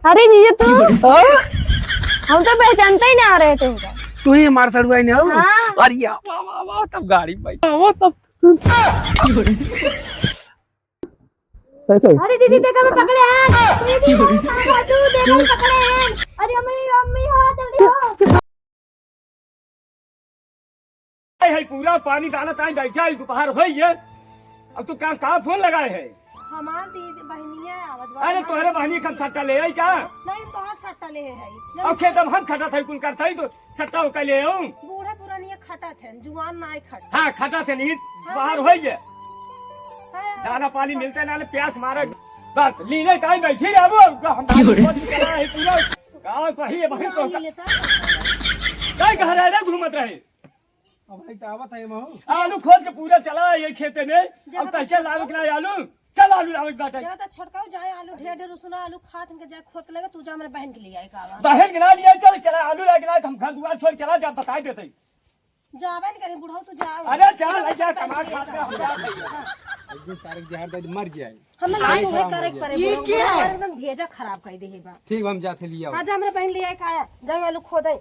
अरे जीजा तू हम तो पहचानते ही नहीं आ रहे थे उनका। तू ही हमारे सड़ुआ नहीं हो। हाँ। अरे वाह वाह वाह, तब गाड़ी भाई वाह तब अरे दीदी देखा मैं पकड़े हैं। दीदी तू देखा मैं पकड़े हैं। अरे अम्मी अम्मी हाँ जल्दी हो। है पूरा पानी डाला ताई बैठा है दोपहर हो ये। अब तू कहाँ फोन लगाए है? हमार दीदी बहनिया आवत बा। अरे तुम्हारे बहनी कब सट्टा ले आई क्या? नहीं तोहर सट्टा ले है। अब खेत हम खटा था कुल करता ही तो सट्टा हो ले आऊं। बूढ़ा पुरानी खटा थे जुआन ना खटा। हाँ खटा थे नहीं बाहर हो ये। दाना पानी मिलते ना प्यास मारे बस लीने ताई बैठी अब हम चला है पूरा गाँव वही है वही तो कई घर रहे घूमत रहे। अब भाई दावत है मो आलू खोद के पूरा चला ये खेते में। अब कैसे लावे के ना आलू चल आलू लावे के बाटे। जगह तो छोटका जाए आलू ढेर ढेर सुना आलू खात के जाए खोत लेगा तू जा मेरे बहन के लिए आई का बहन के ना लिया चल चला आलू लाके ना हम घर दुआर छोड़ चला जा बता देते। जावे नहीं करे बुढ़ऊ तू जा। अरे चल ऐसा कमा खात में हम जा सारे जहर दे मर जाए। हमें लाई हुए करे परे ये क्या है एकदम भेजा खराब कर दे बा। ठीक हम जाते लिया आज मेरे बहन ले आई का जाए आलू खोदे।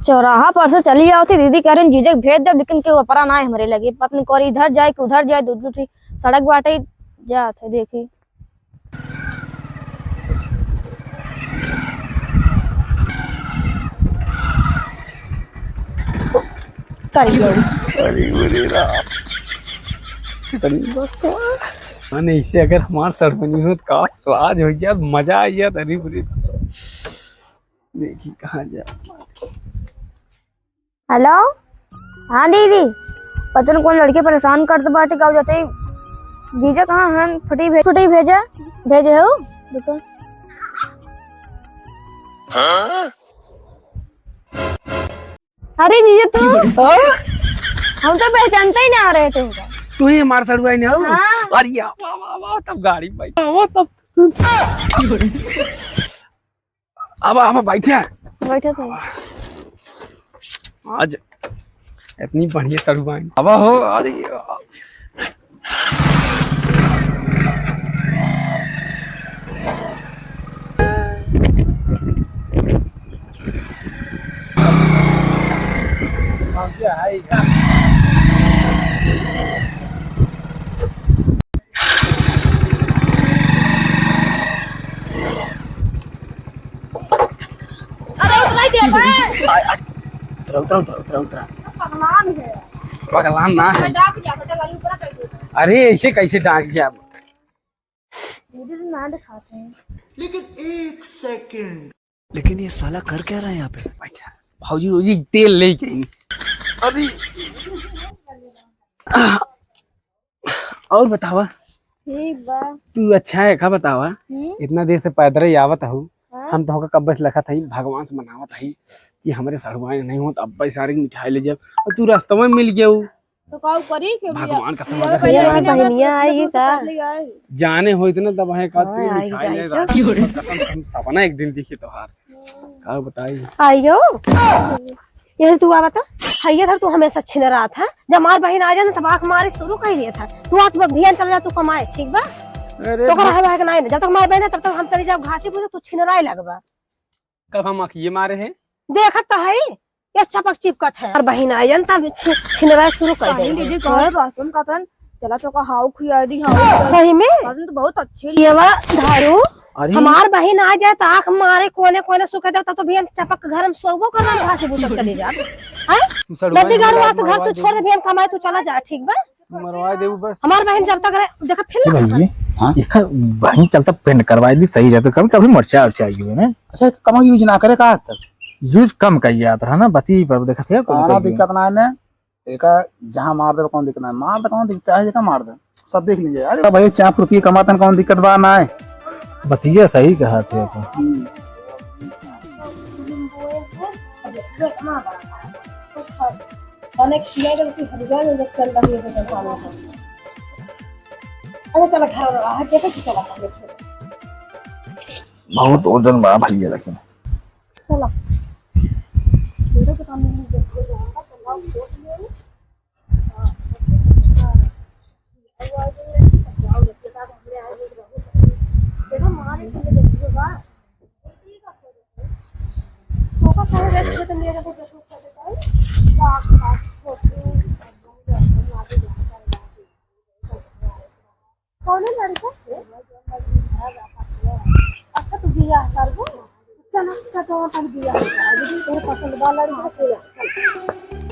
चौराहा पर से चली आओ थी दीदी कह रहे जीजक भेज दे लेकिन के परा ना है हमारे लगे पत्नी कोरी इधर जाए कि उधर जाए दूसरी सड़क बाटे जा थे देखी। मैंने इसे अगर हमारे सरपंच हो तो का स्वाद हो गया मजा आ गया। अरे बुरी देखी कहाँ जा। हेलो हाँ दीदी पता नहीं कौन लड़के परेशान करते बाटे गाँव जाते ही जीजा कहाँ हैं फटी भेजे हो दुकान। अरे जीजा तू हम तो पहचानते ही नहीं आ रहे थे उनका। तू ही हमारे सड़ुआ नहीं हो। हाँ। अरे वाह वाह वाह, तब गाड़ी भाई वाह तब अब बैठे बैठे थे आज इतनी बढ़िया सड़ुआ अब हो। अरे पगलान ना है। अरे ऐसे कैसे डाक गया? लेकिन ये साला कर क्या रहा है यहाँ पे? भाजी रोजी तेल लेके आई। अरे और बतावा ठीक बा। तू अच्छा है का बतावा? इतना देर से पैदल ही आवत हूँ। हम तो कब बस लखा था भगवान से मनावत है कि हमारे सड़ुआ नहीं हो तो अब सारी मिठाई ले जाओ और तू रास्ते में मिल गया तो का करी के भगवान का बहनिया आएगी का जाने हो इतना तब है का मिठाई ले सपना एक दिन दिखी तोहार का बताई आइयो ये तू आ बता हैया था तू हमेशा छिन रहा था। जब हमार बहन आ जाए तब आंख मारे शुरू कर दिया था। तू आज ध्यान चल जा तू कमाए ठीक बा। तो कर है कि नहीं जब तक हमार बहन है तब तक हम चली जाओ घासी पूछो तू छिन रहा लगबा। कब हम ये मारे हैं देखत तो है ये चपक चिपकत है और बहन आ जाए तब छिन रहा शुरू कर दे। दीदी कहे बाथरूम का तन चला तो का हाउ खुआ दी हाउ सही में तो बहुत अच्छे ये वाला धारू हमार बहन आ जाए तो आंख मारे कोने कोने सुख जाता तो भी चपक घर में सोबो करना घासी पूछो चली जा नदी गाड़ू से घर तू छोड़ दे भी कमाए तू चला जा ठीक बा। मरवा दे बस हमार बहन जब तक देखा फिर भाई हाँ इसका वहीं चलता पेंट करवाई दी सही रहता। कभी कभी मर्चा अर्चा है। अच्छा कम यूज ना करे का यूज कम करिए था ना बती पर देखा थे दिक्कत ना है एक जहाँ मार दे कौन दिक्कत ना मार दे कौन दिक्कत है जगह मार दे सब देख लीजिए। अरे भाई 4 रुपये कमाते कौन दिक्कत बा ना है बतिया सही कहा थे बहुत वजन बड़ा भैया लेकिन चलो कहाँ तक दिया है दीदी तेरे पसंद वाला लड़का चल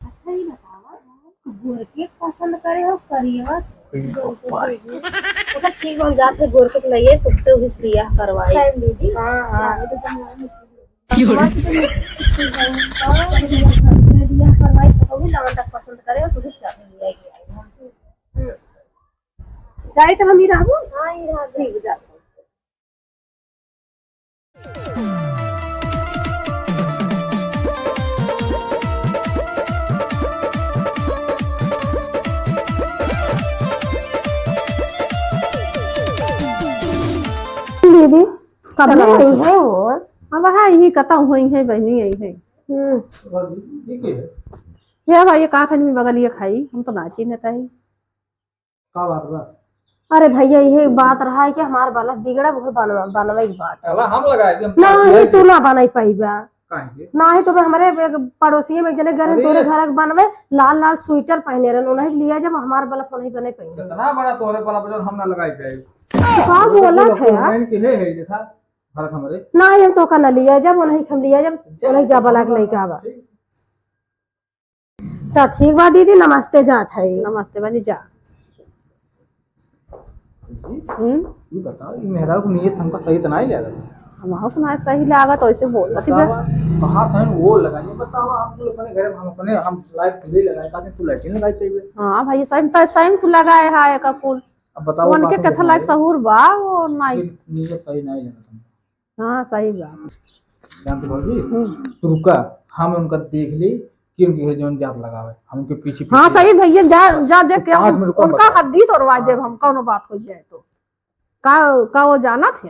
अच्छा ही बतावा गोरके पसंद करे हो करिएगा अच्छा ठीक हम जाते गोरके के लिए तुमसे उस बियाह करवाई दीदी हां हां बियाह करवाई तो भी लगन तक पसंद करे हो तुझे चाहे लिया गया जाए तो हम ही रहबो हां ही रह ठीक जा दीदी कब आई है वो अब है यही कता हुई है बहनी यही है ये भाई का खन में बगल ये खाई हम तो नाची न ताई का बात बा अरे भैया ये बात रहा है कि हमार बालक बिगड़ा वो बनवाई की बात चला हम लगाए थे नहीं तू ना बनाई पाईबा काहे ना ही तो हमारे पड़ोसी में जने घर तोरे घर बनवे लाल लाल स्वेटर पहने रहन उन्हें लिया जब हमार बालक नहीं बने पाई कितना बड़ा तोरे वाला बजन हम ना लगाई पे का बोला है यार के है देखा घर हमारे ना हम तो का न लिया जब उन्हें हम लिया जब उन्हें जा बालक नहीं का बा अच्छा ठीक बा दीदी नमस्ते जात है नमस्ते बनी जा ये बताओ ये मेहरा को नियत हमका सही तो नहीं लगा हम सुना सही लागत वैसे बोलती बा कहां था वो लगाइए बताओ आप लोग अपने घर हम अपने हम लाइट भी लगाए ताकि तू लाइट नहीं लगाई पे हां भाई सही तो लगाए है का कुल अब बताओ उनके कथा लायक सहूर बा वो नहीं नियत सही नहीं लगा हां सही बा जानते बोल तू रुका हम उनका देख ली कि उनकी है जोन जात लगावे हम उनके पीछे हां सही भैया जा जा देख के 5 मिनट रुको उनका हद्दी तोड़वा देब हम कोनो बात हो जाए तो का वो जाना थे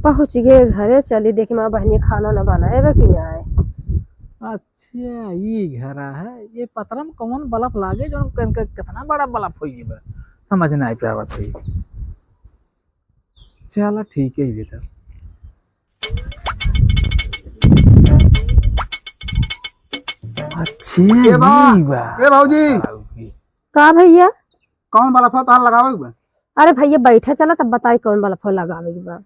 पहुंच गए घरे चली देखी माँ बहनी खाना न बनाए बा कि आए अच्छा ये घर है ये पतरा में कौन बल्ब लागे जो कितना बड़ा बल्ब हो गया समझ नहीं पे आवत है चलो ठीक है ये तो अच्छी ए बा बा ए भाऊजी का भैया कौन वाला फल तार लगावे के बा अरे भैया बैठे चला तब बताई कौन वाला फल लगावे के बा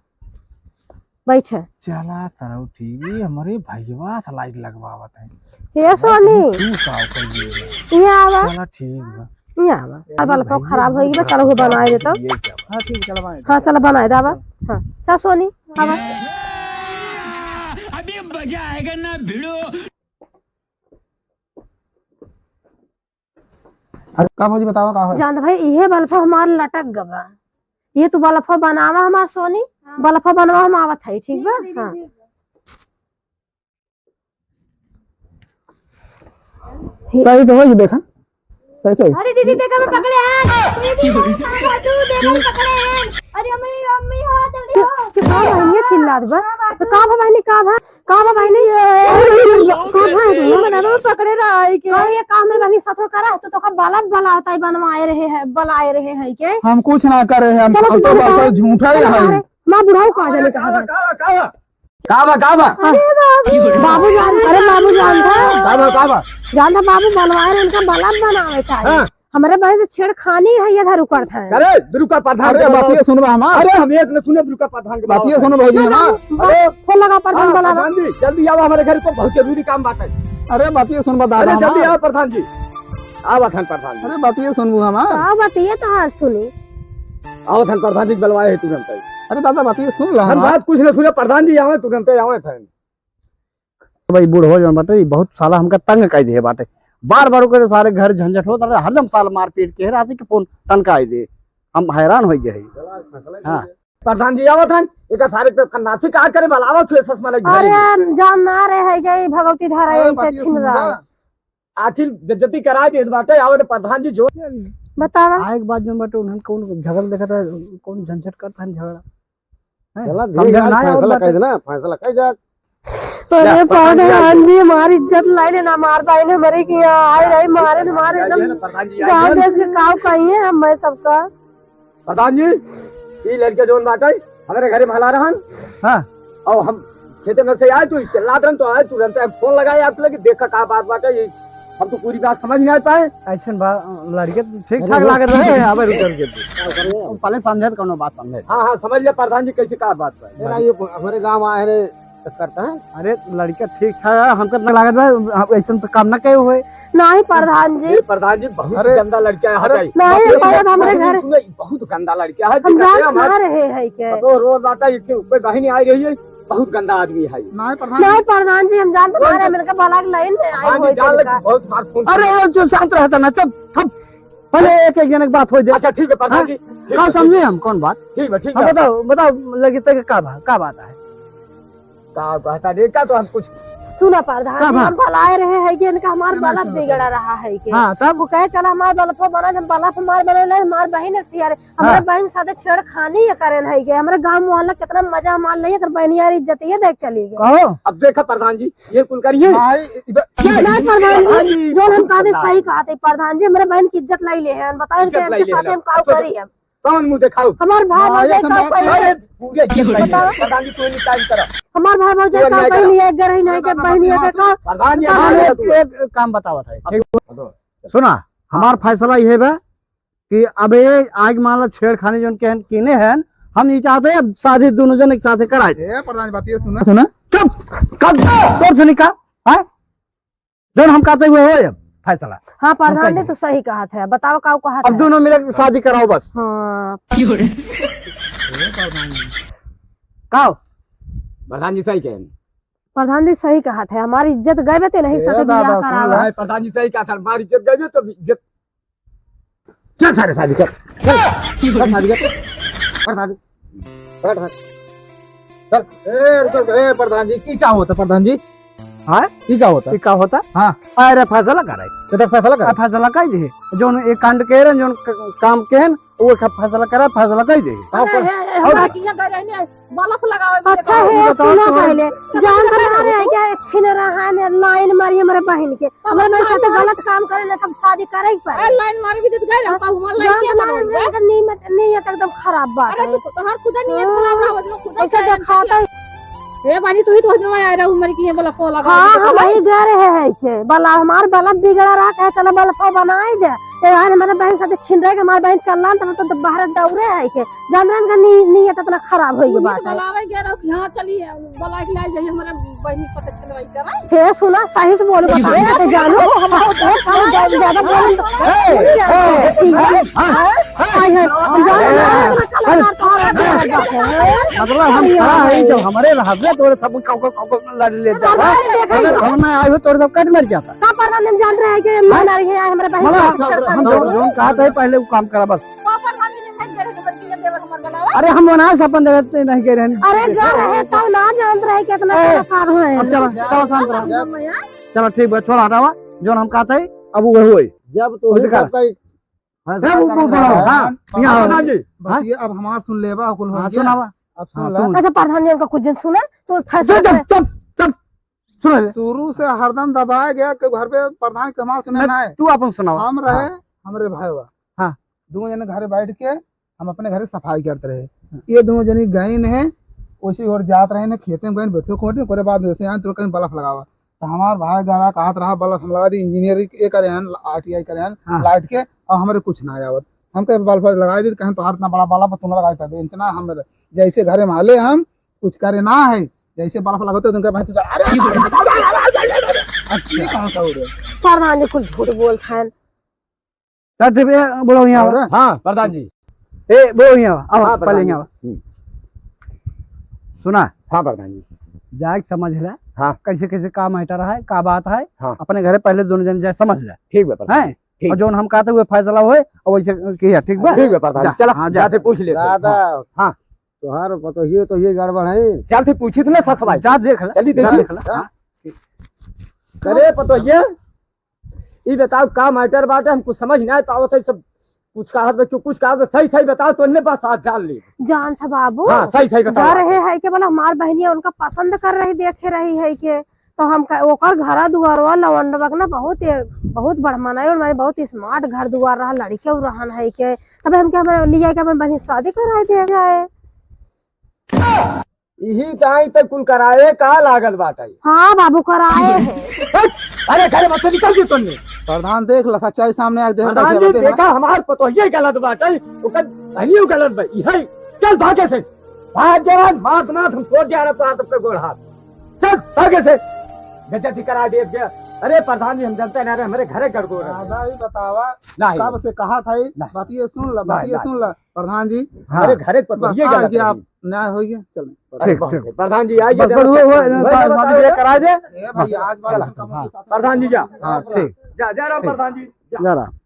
बैठे चला सरौ ठीक है हमारे भैया से लाइट लगवावत है हे सोनी तू का कर ये आवा चला ठीक बा ये आवा और वाला फल खराब हो गई चलो वो बनाए देता ये क्या बा? हां ठीक चला भाई हाँ चलो बनाए दावा हाँ चल सोनी आवा अभी मजा आएगा ना भिड़ो अरे का भाऊजी बतावा का है जान भाई ये बल्फा हमार लटक गवा ये तू बल्फा बनावा हमार सोनी बल्फा बनवा हम आवत है ठीक बा हाँ सही तो होई देखा सही तो अरे दीदी देखा मैं पकड़े हैं दीदी बाजू देखा मैं पकड़े हैं अरे हमारी मम्मी हो जल्दी हो का बहनी चिल्लात बा का बहनी का बहनी का भाई तू बनावा पकड़े रहा है के ये काम में बहनी सतो करा तो का बाला बाला होता है बनवाए रहे हैं के हम कुछ ना कर रहे हम तो बस झूठा ही है मां बुढ़ाऊ का जाने कहा काबा बाबू जान अरे बाबू जान था काबा जान था बाबू बनवाए रहे उनका बाला बनावे था हमारे भाई से छेड़खानी है इधर उकर था अरे दुर्गा प्रधान अरे बातिए सुनबा हमार अरे हम एक ने सुने दुर्गा प्रधान के बातिए सुनो भाऊजी हमार अरे फोन लगा प्रधान बोला प्रधान जी जल्दी आओ हमारे घर को बहुत जरूरी काम बात है अरे बातिए सुनबा अरे दादा जल्दी हमार आओ प्रधान जी आओ थान प्रधान जी अरे बातिए सुनबू हमार का बताइए तो हार सुनी आओ थान प्रधान जी बुलवाए है तुरंत अरे दादा बातिए सुन ला हम हमार बात कुछ न सुने प्रधान जी आवे तुरंत आवे थान भाई बूढ़ हो जान बाटे बहुत साला हमका तंग कर दे बाटे बार बार करे सारे घर झंझट हो रहा हरदम साल मार पीट के रात के फोन तनका आई दे हम हैरान हो गए हां प्रधान जी आवत हन एका सारे के नासी का करे बलावा छे सस माले घर अरे जान ना रहे है ये भगवती धारा ऐसे छीन रहा है आखिर बेइज्जती करा दे बाटे आवे प्रधान जी जो बतावा आए के बाद में बाटे उन्हन कौन झगड़ देखा था कौन झंझट करता है झगड़ा चला फैसला कह देना फैसला कह जा अरे प्रधान जी हमारी इज्जत लाइने ना मार पाए ने हमारे की आए रहे मारे ने मारे एकदम प्रधान जी गांव देश के काव कहिए हम मैं सबका प्रधान जी ये लड़के जोन बाटे हमारे घरे में हला रहन हां और हम खेते में से आए तू चिल्ला रन तो आए तुरंत फोन लगाए आप लगे देखा का बात बाटे ये हम तो पूरी बात समझ नहीं पाए। ऐसे लड़के ठीक ठाक लागत रहे अब रुक पहले समझे कोनो बात समझे। हाँ हाँ समझ लिया प्रधान जी कैसे का बात है। ये हमारे गांव आए रे करता है। अरे लड़का ठीक ठाक है हमको इतना लागत है ऐसे तो काम ना कहे हुए। नहीं प्रधान जी, प्रधान जी बहुत गंदा लड़का है। नहीं शायद हमारे घर बहुत गंदा लड़का है। हम जान ना रहे हैं के तो रोज बाटा एक ऊपर बहनी आई रही है, बहुत गंदा आदमी है। नहीं प्रधान जी हम जानते ना रहे, मेरे का बालाक लाइन में आए हुए थे। बहुत बार फोन। अरे जो शांत रहता ना तब पहले एक एक जन की बात हो जाए। अच्छा ठीक है प्रधान जी, क्या समझे हम कौन बात। ठीक है ठीक है। बताओ बताओ लगे तक का बात है। का कहता देखा तो हम कुछ सुना प्रधान जी, हम भलाए रहे हैं कि इनका हमार बल्ब बिगड़ा रहा है कि हाँ तब वो कहे चला हमार बल्ब बना, जब बल्ब हमार बने हमार बहन यार हमारे बहन साथे छेड़खानी या करें है कि हमारे गांव मोहल्ला कितना मजा मार नहीं अगर बहन यार इज्जत ये देख चली गई। अब देखा प्रधान जी ये कुल करिए। नहीं प्रधान जी जो हम कहते सही कहते प्रधान जी, हमारे बहन की इज्जत लाई ले हैं, बताओ इनके साथ हम का करी है। कौन मुंह दिखाओ। हमार भाई भौजाई का पूरे प्रधान जी कोई नहीं टाइम करो। हमार भाई भौजाई का बहन है घर ही नहीं के बहन है का प्रधान जी एक काम बतावा था। सुना हमार फैसला ये है कि अब ये आग मान लो छेड़खानी जो किने हैं हम नहीं चाहते अब शादी दोनों जन एक साथ कराए। प्रधान जी बात ये सुना सुना कब तोर सुनी का है जो हम कहते हुए हो अब फैसला। हाँ प्रधान जी तो सही कहा था, बताओ का कहा अब दोनों मिलकर शादी कराओ बस। हाँ काओ प्रधान जी सही कह। प्रधान जी सही कहा था, हमारी इज्जत गए बते नहीं साथे बियाह करावा। प्रधान जी सही कहा था, हमारी इज्जत गई तो इज्जत चल सारे शादी कर शादी कर प्रधान जी की क्या होता प्रधान जी। हाँ की क्या होता क्या होता। हाँ अरे फैसला कराए तो फैसला कर फैसला कर दे जो एक कांड के रहे जो काम के हैं वो फैसला करा फैसला कर दे। अच्छा है सुना पहले जान बता रहे हैं क्या छीन रहा है लाइन मारी हमारे बहन के, हमारे मेरे साथ गलत काम करे ना तब शादी करे पर लाइन मार भी देत गए हम का लाइन नीयत एकदम खराब बात है। तोहर खुदा नियत खराब रहा वजन खुदा ऐसे दिखाता ए बानी तू ही तो हजरमा आ रहा उम्र की बोला फो लगा। हाँ हम वही गए रहे है के बला हमार बल्ब बिगड़ा रहा कहे चला बल्ब बनाई दे यार हमारे बहन साथे छीन रहे के हमारे बहन चल रहा तो बाहर दौड़े है के जान रहे का नीयत इतना खराब हो गई बात है। बुलावे गए रहो कि हां चलिए बुला के लाई जाइए हमारे बहन के साथे छनवाई कराई। हे सुना सही से बोलो बता तो जानो हमारा बहुत ज्यादा बोल ठीक है हां हम जान मतलब हम खड़ा है जो हमारे हस्बैंड तोरे सब लड़ ले जाता हम मैं आए तोरे सब कट मर जाता का प्रधान हम जान रहे हैं कि मान रही है हमारे बहन हम जो कहा था पहले वो काम करा बस। प्रधान जी ने नहीं करे नंबर की देवर हमार बुलावा। अरे हम वहां से अपन देते नहीं कह रहे। अरे घर है तो ना जान रहे कितना कलाकार हुए अब चलो शांत रहो चलो ठीक है छोड़ हटावा जो हम कहा था अब वो हुए जब तो अब हमार सुन लेबा कुल हो सुनावा अब सुन ला। अच्छा प्रधान जी का कुछ दिन सुना तो फैसला शुरू से हरदम दबाया गया कि घर पे प्रधान के हमार सुने ना है। तू अपन सुनाओ। हम रहे हमारे भाई हुआ हाँ दोनों जने घर बैठ के हम अपने घर सफाई करते रहे। ये दोनों जने गए है वैसे और जात रहे खेते में गए बैठे कोटे करे बाद वैसे यहाँ तो कहीं बल्ब लगावा तो हमारे भाई गारा कहत रहा बल्ब हम लगा दी इंजीनियरिंग करे हैं RTI करे हैं लाइट के और हमारे कुछ ना आवत हम कहे बल्ब लगा दी कहें तो इतना बड़ा बल्ब तुम लगा कर दे इतना हम जैसे घरे माले हम कुछ करे ना है जैसे बल्ब लगाते तो भाई प्रधान जी कुछ झूठ बोलता है। बोलो यहाँ हाँ प्रधान जी ए बोलो यहाँ आओ पहले यहाँ सुना। हाँ प्रधान जी जाग समझ ले। हाँ कैसे कैसे काम हटा रहा है का बात है। हाँ अपने घरे पहले दोनों जन जाए समझ ले। ठीक है है और जो हम कहते हुए फैसला हुए और वैसे किया ठीक बा ठीक है प्रधान चलो हाँ जाते पूछ ले दादा। हाँ तोहार पता ये तो ये गड़बड़ है चल तू पूछी तो ना ससुराल जा देख ले चली देख ले करे पतो ये बताओ का मैटर बाटे हमको समझ ना आवत है सब कुछ कहा कुछ कहा सही सही बताओ तो ने बस आज जान ली जान था बाबू। हाँ सही सही जा बताओ रहे है के बोला हमार बहनिया उनका पसंद कर रही देखे रही है के तो हम ओकर घर दुआरवा लवंडबक ना बहुत बढ़मना और हमारे बहुत स्मार्ट घर दुआर रहा लड़के रहन है के तब हम क्या लिया के अपन बहन शादी कराए दे जाए। यही टाइम तक कुल कराए का लागल बाटे। हाँ बाबू कराए है। अरे घरे मत निकल जी तुमने प्रधान देख ला सच्चाई सामने आज देख प्रधान जी देखा हमार पतो ये गलत बात है ओकर बहनियो गलत भाई है चल भागे से भाग जवान मार हम तोड़ दिया ना तो पे गोड़ हाथ चल भागे से बेइज्जती करा दे गया अरे प्रधान जी हम जानते ना हमारे घरे गड़गोड़ है दादा ही बतावा नहीं कब से कहा था ये बात ये सुन ला बात ये सुन ला प्रधान जी हमारे घरे पतो ये गलत है आप न्याय हो गया चलो ठीक ठीक प्रधान जी आइए बस शादी ब्याह करा दे ए भाई आज बात प्रधान जी जा हाँ ठीक जा रहा प्रधान जी जा रहा